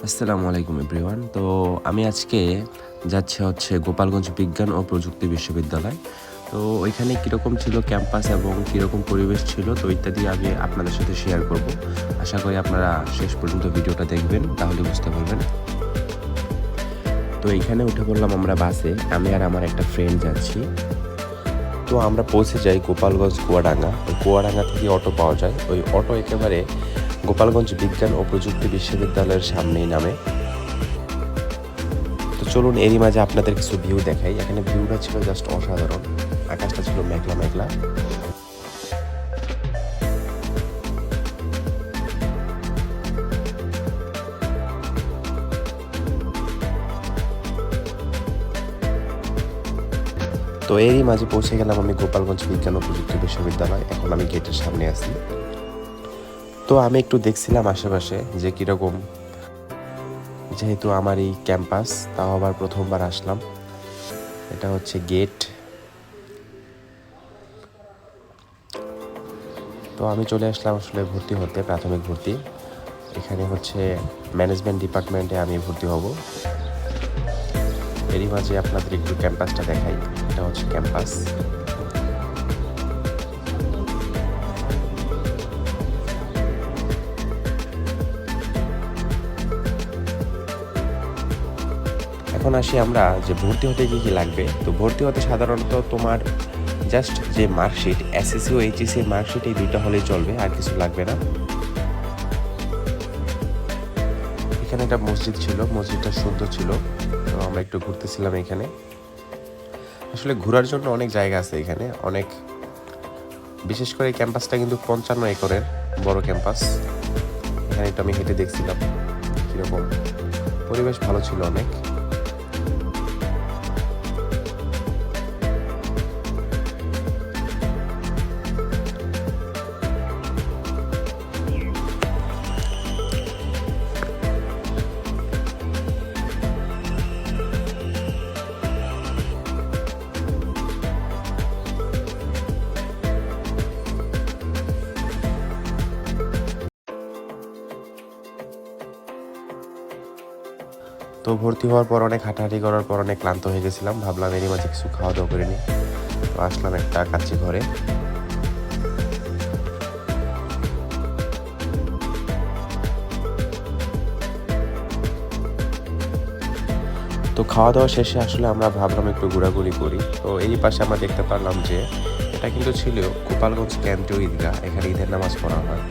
আসসালামু আলাইকুম এভরিওয়ান। তো আমি আজকে যাচ্ছি গোপালগঞ্জ বিজ্ঞান ও প্রযুক্তি বিশ্ববিদ্যালয়। তো ওইখানে কীরকম ছিল ক্যাম্পাস এবং কীরকম পরিবেশ ছিল, তো ইত্যাদি আমি আপনাদের সাথে শেয়ার করব। আশা করি আপনারা শেষ পর্যন্ত ভিডিওটা দেখবেন, তাহলে বুঝতে পারবেন। তো এইখানে উঠে পড়লাম আমরা বাসে, আমি আর আমার একটা ফ্রেন্ড যাচ্ছি। তো আমরা পৌঁছে যাই গোপালগঞ্জ কুয়াডাঙ্গা। ওই কুয়াডাঙ্গা থেকে অটো পাওয়া যায়, ওই অটো একেবারে গোপালগঞ্জ বিজ্ঞান ও প্রযুক্তি বিশ্ববিদ্যালয়ের সামনেই নামে। তো চলুন এরই মাঝে আপনাদের কিছু ভিউ দেখাই। এখানে ভিউটা ছিল জাস্ট অসাধারণ, আকাশটা ছিল মেঘলা মেঘলা। তো এরই মাঝে পৌঁছে গেলাম আমি গোপালগঞ্জ বিজ্ঞান ও প্রযুক্তি বিশ্ববিদ্যালয়। এখন আমি গেটের সামনে আছি। তো আমি একটু দেখছিলাম আশেপাশে যে কীরকম, যেহেতু আমার এই ক্যাম্পাস, তাও আবার প্রথমবার আসলাম। এটা হচ্ছে গেট। তো আমি চলে আসলাম আসলে ভর্তি হতে, প্রাথমিক ভর্তি। এখানে হচ্ছে ম্যানেজমেন্ট ডিপার্টমেন্টে আমি ভর্তি হব। এরই মাঝে আপনাদের একটু ক্যাম্পাসটা দেখাই। এটা হচ্ছে ক্যাম্পাস। এখন আসি আমরা যে ভর্তি হতে কী কী লাগবে। তো ভর্তি হতে সাধারণত তোমার জাস্ট যে মার্কশিট, এসএসসি ও এইচএসসি মার্কশিট, এই দুইটা হলেই চলবে, আর কিছু লাগবে না। এখানে একটা মসজিদ ছিল, মসজিদটা সুন্দর ছিল। তো আমরা একটু ঘুরতেছিলাম এখানে। আসলে ঘোরার জন্য অনেক জায়গা আছে এখানে, অনেক। বিশেষ করে এই ক্যাম্পাসটা কিন্তু 55 একরের বড় ক্যাম্পাস। এখানে একটু আমি হেঁটে দেখছিলাম কীরকম, পরিবেশ ভালো ছিল অনেক। তো ভর্তি হওয়ার পর অনেক হাঁটাহাঁটি করার পর অনেক ক্লান্ত হয়ে গেছিলাম। ভাবলাম এরই মাঝে কিছু খাওয়া দাওয়া করে নিই। তো আসলাম একটা কাচ্চি ঘরে। তো খাওয়া দাওয়া শেষে আসলে আমরা ভাবলাম একটু ঘোরাঘুরি করি। তো এই পাশে আমরা দেখতে পারলাম যে এটা কিন্তু ছিল গোপালগঞ্জ কেন্দ্রীয় ঈদগাহ। এখানে ঈদের নামাজ পড়া হয়।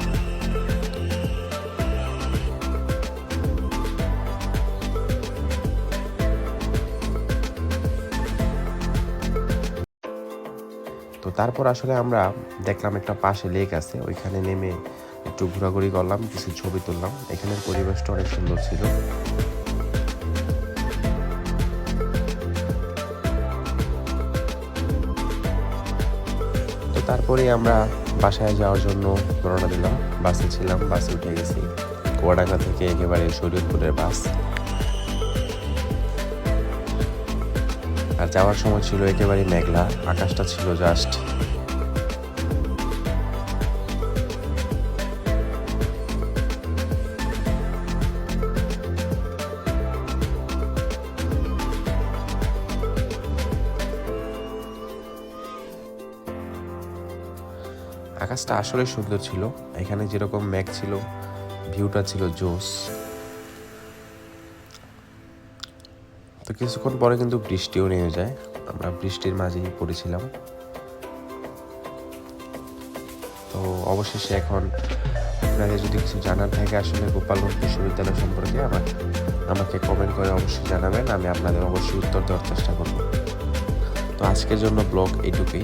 তো তারপর আসলে আমরা দেখলাম একটা পাশে লেক আছে, ওইখানে নেমে একটু ঘোরাঘুরি করলাম, কিছু ছবি তুললাম। এখানের পরিবেশটা অনেক সুন্দর ছিল। তো তারপরে আমরা বাসায় যাওয়ার জন্য রওনা দিলাম। বাসে ছিলাম, বাসে উঠে গেছি। কুয়াডাঙ্গা থেকে একেবারে শরীয়তপুরের বাস। আর যাওয়ার সময় ছিল একেবারে মেঘলা, আকাশটা ছিল জাস্ট। আকাশটা আসলে সুন্দর ছিল। এখানে যেরকম মেঘ ছিল, ভিউটা ছিল জোস। তো কিছুক্ষণ পরে কিন্তু বৃষ্টিও নেমে যায়। আমরা বৃষ্টির মাঝেই পড়েছিলাম। তো অবশেষে এখন আপনাদের যদি কিছু জানার থাকে আসলে গোপালগঞ্জ বিশ্ববিদ্যালয় সম্পর্কে, আমাকে কমেন্ট করে অবশ্যই জানাবেন। আমি আপনাদের অবশ্যই উত্তর দেওয়ার চেষ্টা করব। তো আজকের জন্য ব্লগ এইটুকুই।